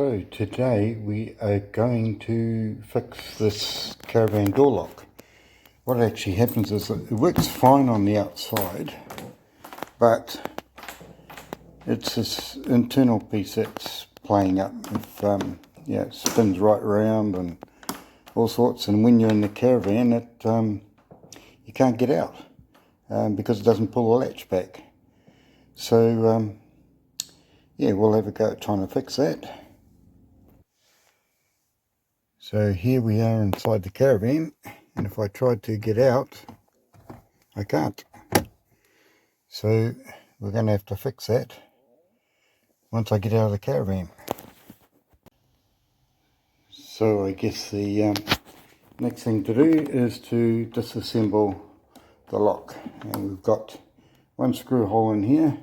So today we are going to fix this caravan door lock. What actually happens is it works fine on the outside, but it's this internal piece that's playing up. If, it spins right around and all sorts, and when you're in the caravan you can't get out because it doesn't pull the latch back. So we'll have a go at trying to fix that. So here we are inside the caravan, and if I tried to get out, I can't. So we're going to have to fix that once I get out of the caravan. So I guess the next thing to do is to disassemble the lock. And we've got one screw hole in here,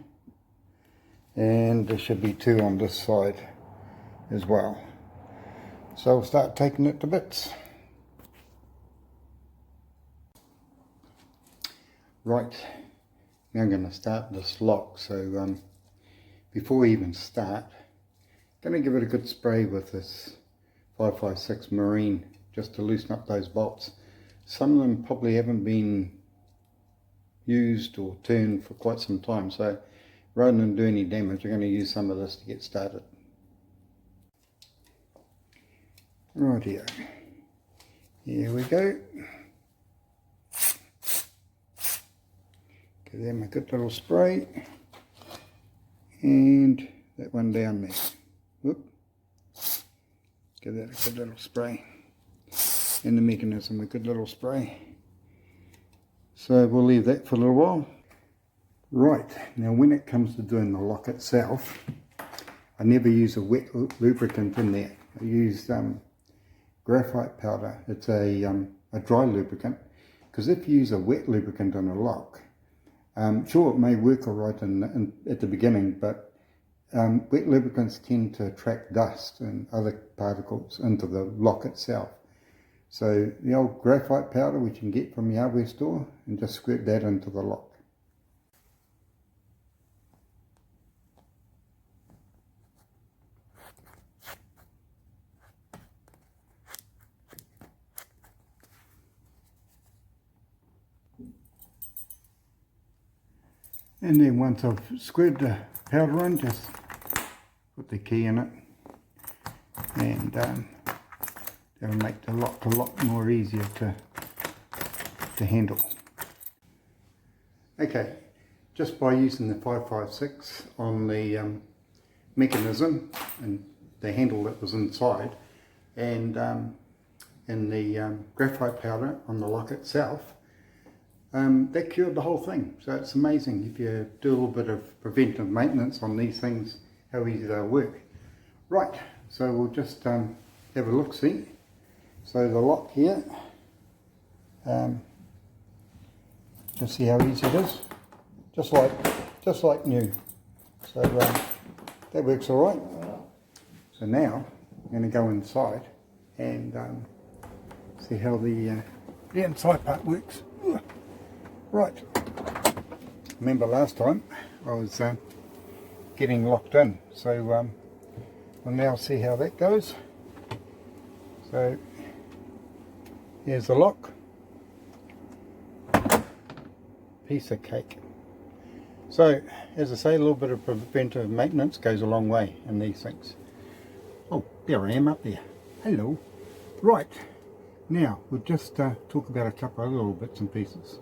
and there should be two on this side as well. So we'll start taking it to bits. Right, now I'm going to start this lock. So before we even start, I'm going to give it a good spray with this 556 Marine just to loosen up those bolts. Some of them probably haven't been used or turned for quite some time, so rather than do any damage, I'm going to use some of this to get started. Right here we go. Give them a good little spray, and that one down there. Whoop. Give that a good little spray, and the mechanism a good little spray. So we'll leave that for a little while. Right, now when it comes to doing the lock itself, I never use a wet lubricant in there. I use graphite powder. It's a dry lubricant, because if you use a wet lubricant on a lock, sure, it may work all right at the beginning, but wet lubricants tend to attract dust and other particles into the lock itself. So the old graphite powder, which you can get from your hardware store, and just squirt that into the lock. And then once I've squared the powder in, just put the key in it, and that'll make the lock a lot more easier to handle. Okay, just by using the 556 on the mechanism and the handle that was inside, and the graphite powder on the lock itself, that cured the whole thing. So it's amazing if you do a little bit of preventive maintenance on these things, how easy they'll work. Right, so we'll just have a look see. So the lock here, just see how easy it is, just like new. So that works all right. So now I'm going to go inside and see how the inside part works. Right, remember last time I was getting locked in, so we'll now see how that goes. So here's the lock, piece of cake. So as I say, a little bit of preventive maintenance goes a long way in these things. Oh, there I am up there. Hello. Right, now we'll just talk about a couple of little bits and pieces.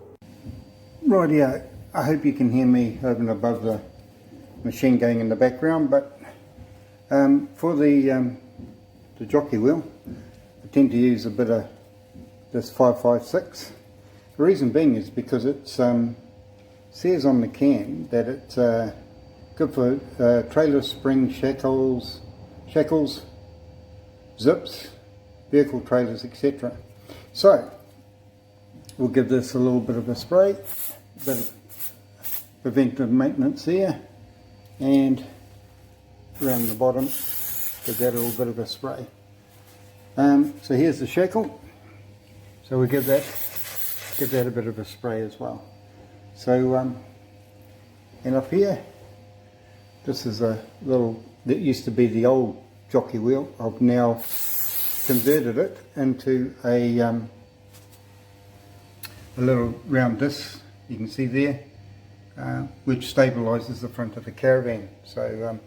Right, yeah, I hope you can hear me over and above the machine going in the background, but for the jockey wheel, I tend to use a bit of this 556. The reason being is because it says on the can that it's good for trailer spring shackles, zips, vehicle trailers, etc. So we'll give this a little bit of a spray, a bit of preventive maintenance there, and around the bottom give that a little bit of a spray. So here's the shackle, so we give that a bit of a spray as well. So and up here, this is a little, that used to be the old jockey wheel. I've now converted it into a little round disc, you can see there, which stabilises the front of the caravan. So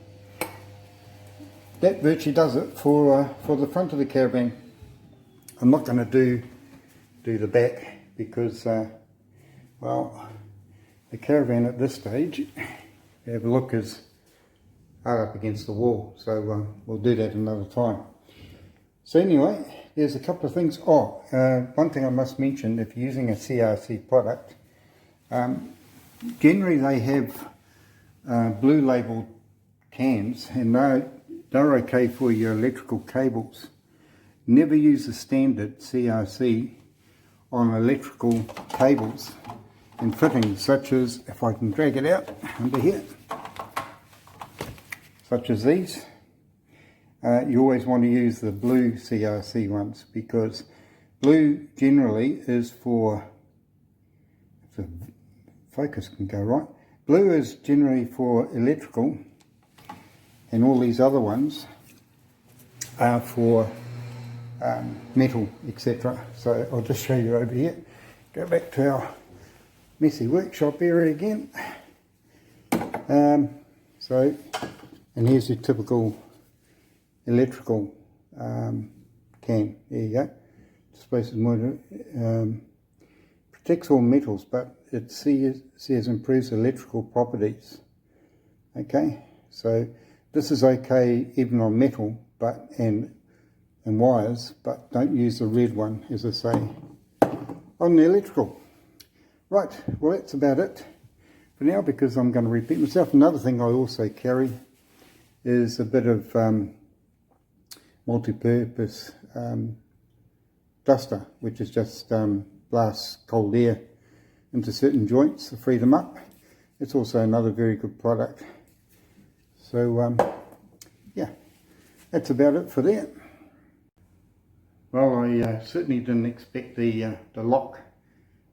that virtually does it for the front of the caravan. I'm not going to do the back because, well, the caravan at this stage, have a look, is hard up against the wall. So we'll do that another time. So anyway, there's a couple of things. One thing I must mention, if you're using a CRC product, generally they have blue labelled cans, and they're okay for your electrical cables. Never use the standard CRC on electrical cables and fittings, such as, if I can drag it out under here, such as these. You always want to use the blue CRC ones, because blue generally is for, if the focus can go right, blue is generally for electrical, and all these other ones are for metal, etc. So I'll just show you over here. Go back to our messy workshop area again. And here's your typical electrical can. There you go. Displaces more, protects all metals, but it says improves electrical properties. Okay, so this is okay even on metal, but and wires, but don't use the red one, as I say, on the electrical. Right, well that's about it for now, because I'm going to repeat myself. Another thing I also carry is a bit of multi-purpose duster, which is just blasts cold air into certain joints to free them up. It's also another very good product. So yeah, that's about it for that. Well, I certainly didn't expect the lock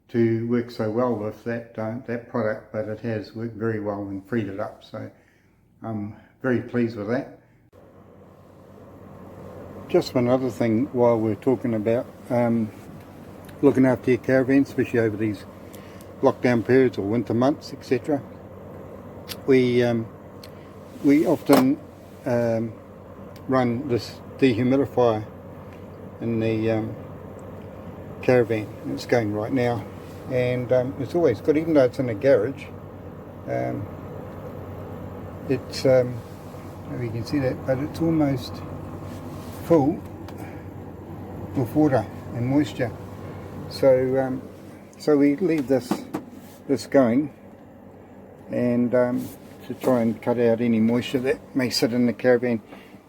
to work so well with that product, but it has worked very well and freed it up. So I'm very pleased with that. Just one other thing while we're talking about looking after your caravan, especially over these lockdown periods or winter months, etc. We often run this dehumidifier in the caravan. It's going right now, and it's always good, even though it's in a garage. It's maybe you can see that, but it's almost full with water and moisture. So so we leave this going, and to try and cut out any moisture that may sit in the caravan.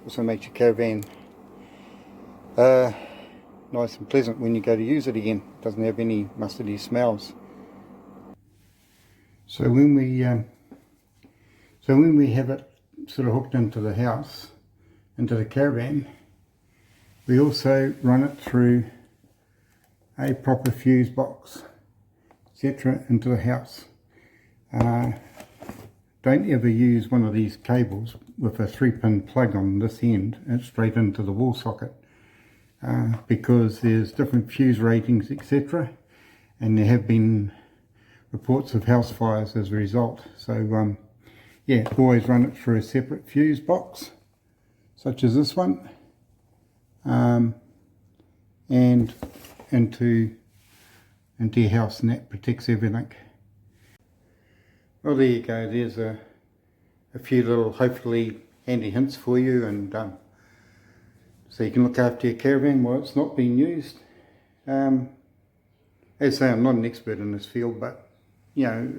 Also makes your caravan nice and pleasant when you go to use it again. Doesn't have any mustardy smells. So when we have it sort of hooked into the house, into the caravan, we also run it through a proper fuse box, etc., into the house. Don't ever use one of these cables with a 3-pin plug on this end and straight into the wall socket, because there's different fuse ratings, etc., and there have been reports of house fires as a result. So yeah, always run it through a separate fuse box, such as this one, and into your house, and that protects everything. Well, there you go. There's a few little, hopefully, handy hints for you, and so you can look after your caravan while it's not being used. As I say, I'm not an expert in this field, but you know,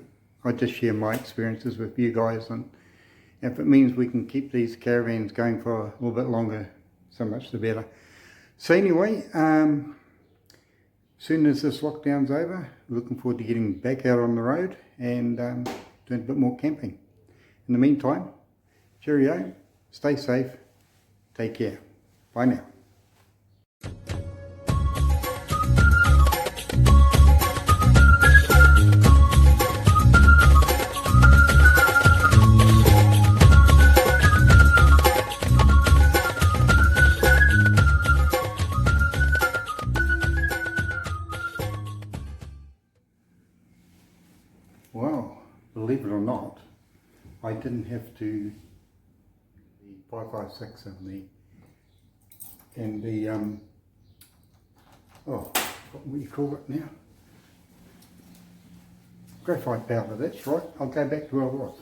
I just share my experiences with you guys, and if it means we can keep these caravans going for a little bit longer, so much the better. So anyway, soon as this lockdown's over, looking forward to getting back out on the road and doing a bit more camping. In the meantime, cheerio, stay safe, take care. Bye now. Well, believe it or not, I didn't have to the 556 and the oh, what do you call it now? Graphite powder, that's right. I'll go back to where I was.